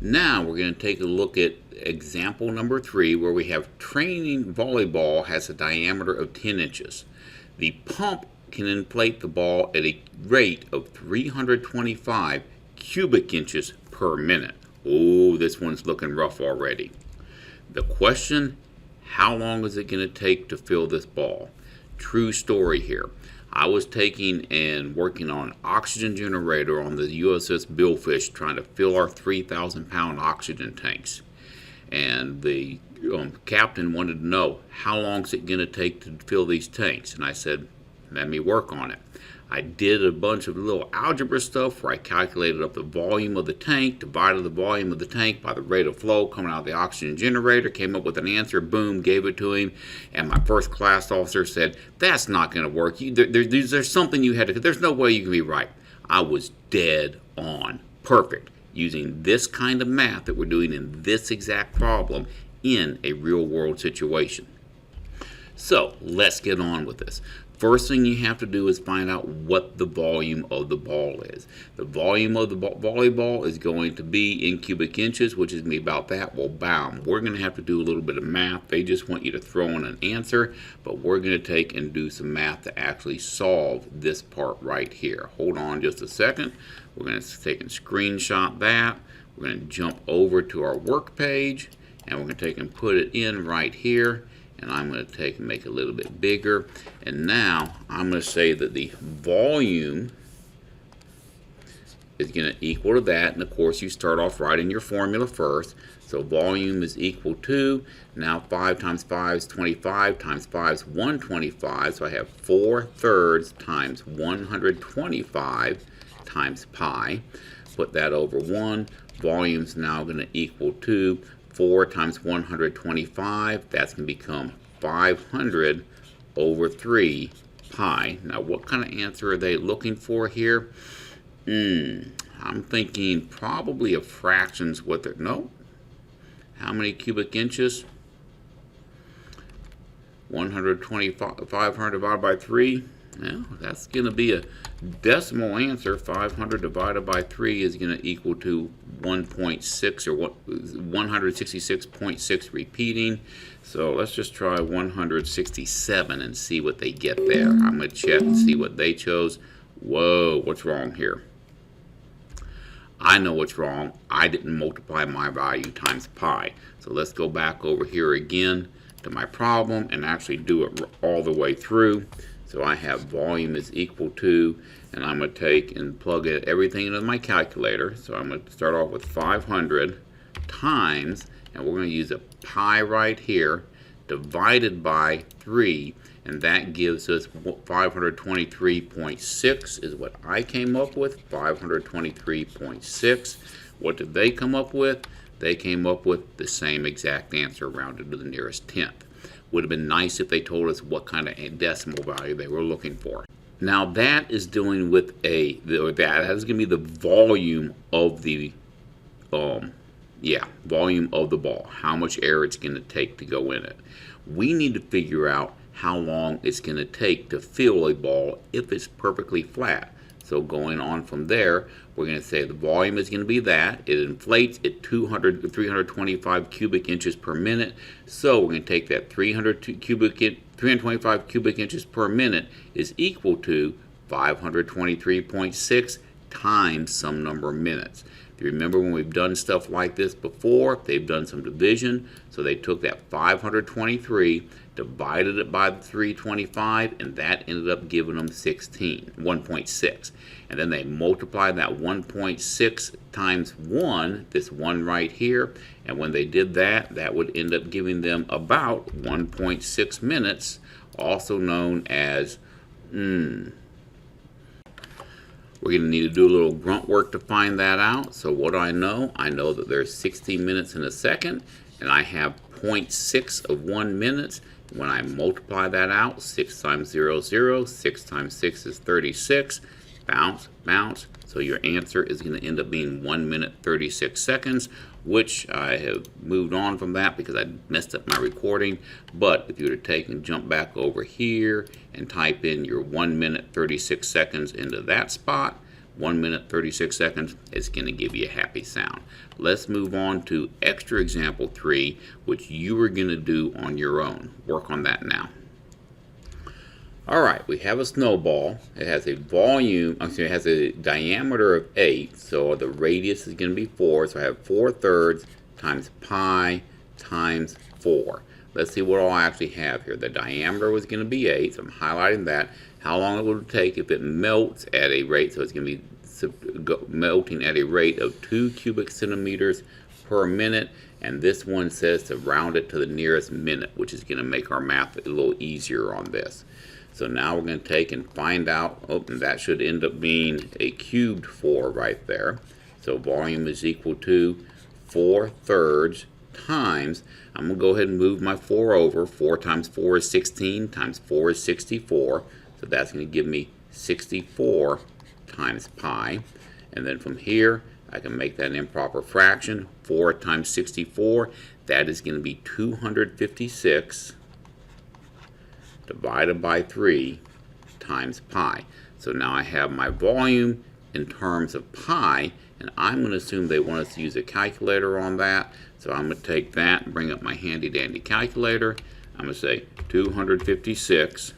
Now we're going to take a look at example number 3, where we have training volleyball has a diameter of 10 inches. The pump can inflate the ball at a rate of 325 cubic inches per minute. Oh, this one's looking rough already. The question, how long is it going to take to fill this ball? True story here. I was taking and working on an oxygen generator on the USS Billfish, trying to fill our 3,000-pound oxygen tanks. And the captain wanted to know, how long is it going to take to fill these tanks? And I said, let me work on it. I did a bunch of little algebra stuff where I calculated up the volume of the tank, divided the volume of the tank by the rate of flow coming out of the oxygen generator, came up with an answer, boom, gave it to him. And my first class officer said, that's not going to work. There's something you had to, there's no way you can be right. I was dead on. Perfect. Using this kind of math that we're doing in this exact problem in a real world situation. So let's get on with this. First thing you have to do is find out what the volume of the ball is. The volume of the volleyball is going to be in cubic inches, which is going to be about that. Well, bam, we're going to have to do a little bit of math. They just want you to throw in an answer, but we're going to take and do some math to actually solve this part right here. Hold on just a second. We're going to take and screenshot that. We're going to jump over to our work page, and we're going to take and put it in right here. And I'm going to take and make it a little bit bigger. And now I'm going to say that the volume is going to equal to that. And of course, you start off writing your formula first. So volume is equal to, now 5 times 5 is 25, times 5 is 125. So I have 4/3 times 125 times pi. Put that over 1. Volume is now going to equal to 4 times 125, that's going to become 500 over 3 pi. Now, what kind of answer are they looking for here? I'm thinking probably of fractions with it. No. How many cubic inches? 500 divided by 3. Well, that's going to be a decimal answer. 500 divided by 3 is going to equal to 1.6 or 166.6 repeating. So let's just try 167 and see what they get there. I'm going to check and see what they chose. Whoa, what's wrong here? I know what's wrong. I didn't multiply my value times pi. So let's go back over here again to my problem and actually do it all the way through. So I have volume is equal to, and I'm going to take and plug everything into my calculator. So I'm going to start off with 500 times, and we're going to use a pi right here, divided by 3, and that gives us 523.6 is what I came up with, 523.6. What did they come up with? They came up with the same exact answer, rounded to the nearest tenth. Would have been nice if they told us what kind of decimal value they were looking for. Now that is dealing with that is going to be the volume of the volume of the ball, how much air it's going to take to go in it. We need to figure out how long it's going to take to fill a ball if it's perfectly flat. So going on from there, we're going to say the volume is going to be that. It inflates at 325 cubic inches per minute. So we're going to take that 325 cubic inches per minute is equal to 523.6 times some number of minutes. If you remember when we've done stuff like this before, they've done some division. So they took that 523, divided it by the 325, and that ended up giving them 1.6. And then they multiplied that 1.6 times 1, this 1 right here, and when they did that, that would end up giving them about 1.6 minutes, also known as, we're going to need to do a little grunt work to find that out. So what do I know? I know that there's 60 minutes in a second, and I have 0.6 of 1 minute. When I multiply that out, 6 times 0 is 0, 6 times 6 is 36, bounce, bounce. So your answer is going to end up being 1 minute 36 seconds, which I have moved on from that because I messed up my recording. But if you were to take and jump back over here and type in your 1 minute 36 seconds into that spot, 1 minute 36 seconds, it's going to give you a happy sound. Let's move on to extra example 3, which you are going to do on your own. Work on that now. Alright, we have a snowball. It has a volume, it has a diameter of 8, so the radius is going to be 4, so I have 4/3 times pi times 4. Let's see what all I actually have here. The diameter was going to be 8, so I'm highlighting that. How long it will take if it melts at a rate, so it's going to be melting at a rate of 2 cubic centimeters per minute, and this one says to round it to the nearest minute, which is going to make our math a little easier on this. So now we're going to take and find out, and that should end up being a cubed 4 right there. So volume is equal to 4/3 times, I'm going to go ahead and move my 4 over. 4 times 4 is 16, times 4 is 64. So that's going to give me 64 times pi. And then from here, I can make that an improper fraction. 4 times 64, that is going to be 256 divided by 3 times pi. So now I have my volume in terms of pi, and I'm going to assume they want us to use a calculator on that. So I'm going to take that and bring up my handy dandy calculator. I'm going to say 256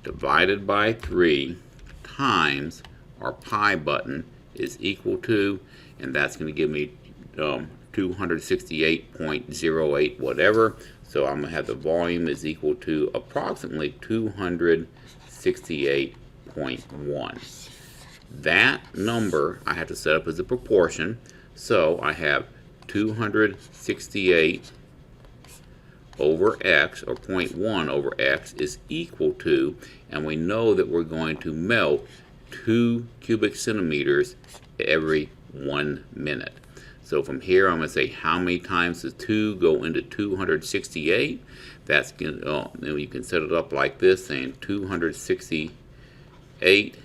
divided by 3 times our pi button is equal to, and that's going to give me 268.08 whatever. So I'm going to have the volume is equal to approximately 268.1. That number I have to set up as a proportion. So I have 268 over x, or 0.1 over x, is equal to, and we know that we're going to melt 2 cubic centimeters every 1 minute. So from here, I'm going to say how many times does 2 go into 268? That's going to, you can set it up like this, saying 268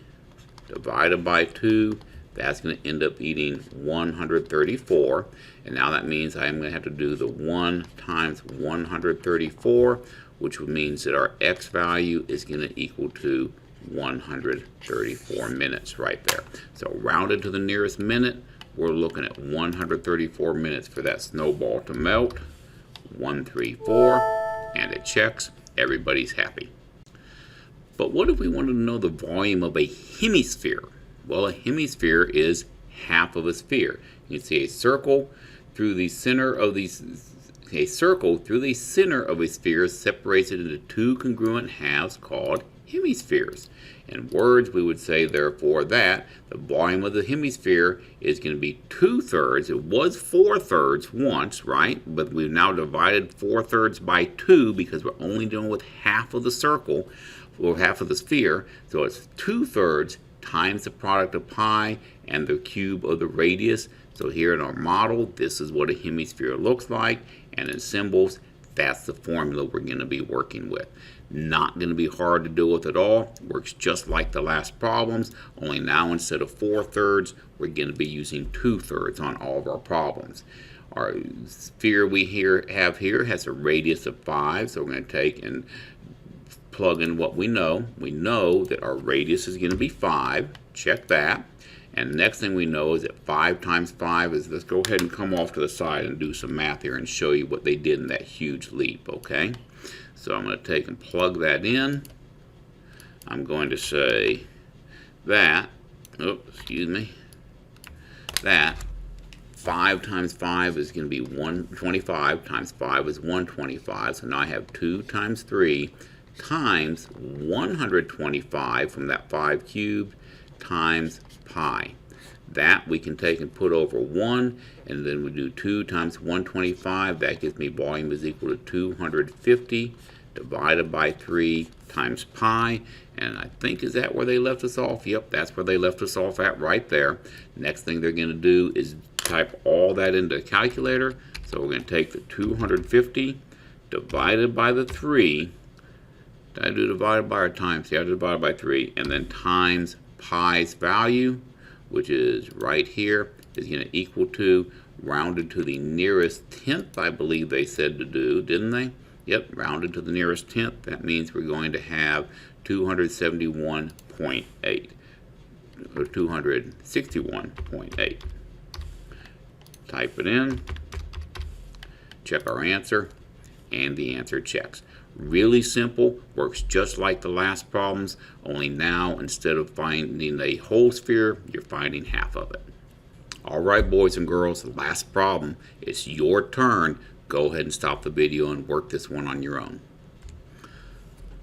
divided by 2. That's going to end up eating 134. And now that means I'm going to have to do the 1 times 134, which means that our x value is going to equal to 134 minutes right there. So rounded to the nearest minute, we're looking at 134 minutes for that snowball to melt. 134, and it checks. Everybody's happy. But what if we wanted to know the volume of a hemisphere? Well, a hemisphere is half of a sphere. You can see a circle through the center of a sphere separates it into 2 congruent halves called hemispheres. In words, we would say, therefore, that the volume of the hemisphere is going to be 2/3. It was 4/3 once, right? But we've now divided 4/3 by 2 because we're only dealing with half of the circle, or half of the sphere. So it's 2/3 times the product of pi and the cube of the radius. So here in our model, this is what a hemisphere looks like, and in symbols, that's the formula we're going to be working with. Not going to be hard to deal with at all. Works just like the last problems, only now instead of 4/3, we're going to be using 2/3 on all of our problems. Our sphere we have here has a radius of 5, so we're going to take and plug in what we know. We know that our radius is going to be 5. Check that. And the next thing we know is that 5 times 5 is, let's go ahead and come off to the side and do some math here and show you what they did in that huge leap, okay? So I'm going to take and plug that in. I'm going to say that, that 5 times 5 is going to be 125 times 5 is 125. So now I have 2 times 3 times 125 from that 5 cubed times pi. That we can take and put over 1, and then we do 2 times 125. That gives me volume is equal to 250 divided by 3 times pi. And I think, is that where they left us off? Yep, that's where they left us off at right there. Next thing they're going to do is type all that into the calculator. So we're going to take the 250 divided by the 3. Did I do divided by or times? Yeah, I divided by 3. And then times pi's value, which is right here, is going to equal to, rounded to the nearest tenth, I believe they said to do, didn't they? Yep, rounded to the nearest tenth. That means we're going to have 271.8. 261.8. Type it in, check our answer, and the answer checks. Really simple, works just like the last problems, only now instead of finding a whole sphere, you're finding half of it. Alright boys and girls, last problem. It's your turn. Go ahead and stop the video and work this one on your own.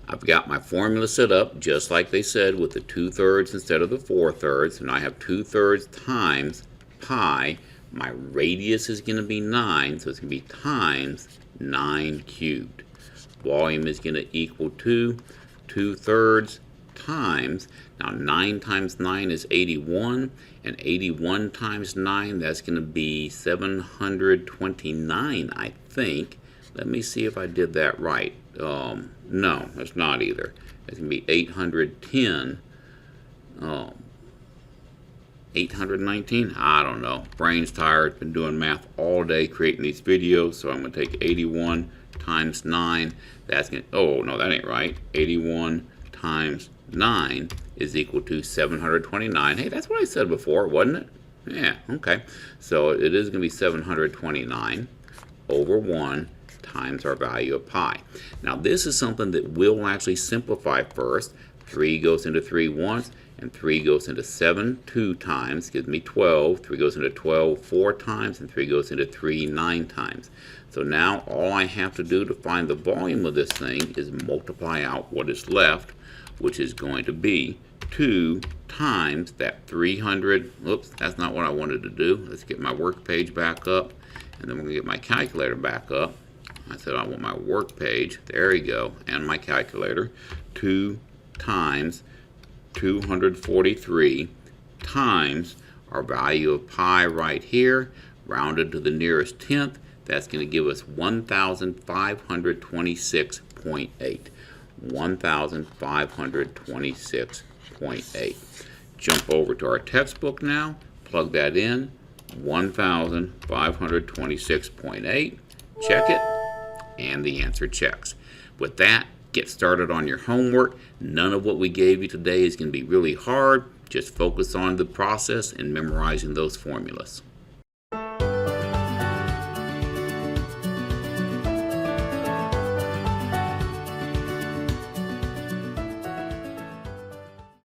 I've got my formula set up just like they said with the 2/3 instead of the 4/3, and I have 2/3 times pi. My radius is going to be 9, so it's going to be times 9 cubed. Volume is going to equal to 2/3 times, now 9 times 9 is 81, and 81 times 9, that's going to be 729, I think. Let me see if I did that right. No, that's not either. It's going to be 810. 819? I don't know. Brain's tired. Been doing math all day creating these videos, so I'm going to take 81 times 9. That's going to, oh, no, that ain't right. 81 times 9 is equal to 729. Hey, that's what I said before, wasn't it? Yeah, okay. So it is going to be 729 over 1 times our value of pi. Now this is something that we'll actually simplify first. 3 goes into 3 once, and 3 goes into 7 2 times, gives me 12. 3 goes into 12 4 times, and 3 goes into 3 9 times. So now all I have to do to find the volume of this thing is multiply out what is left, which is going to be 2 times that 300. Oops, that's not what I wanted to do. Let's get my work page back up, and then we're going to get my calculator back up. I said I want my work page. There you go, and my calculator. 2 times 243 times our value of pi right here, rounded to the nearest tenth. That's going to give us 1,526.8. 1,526.8. Jump over to our textbook now. Plug that in. 1,526.8. Check it, and the answer checks. With that, get started on your homework. None of what we gave you today is going to be really hard. Just focus on the process and memorizing those formulas.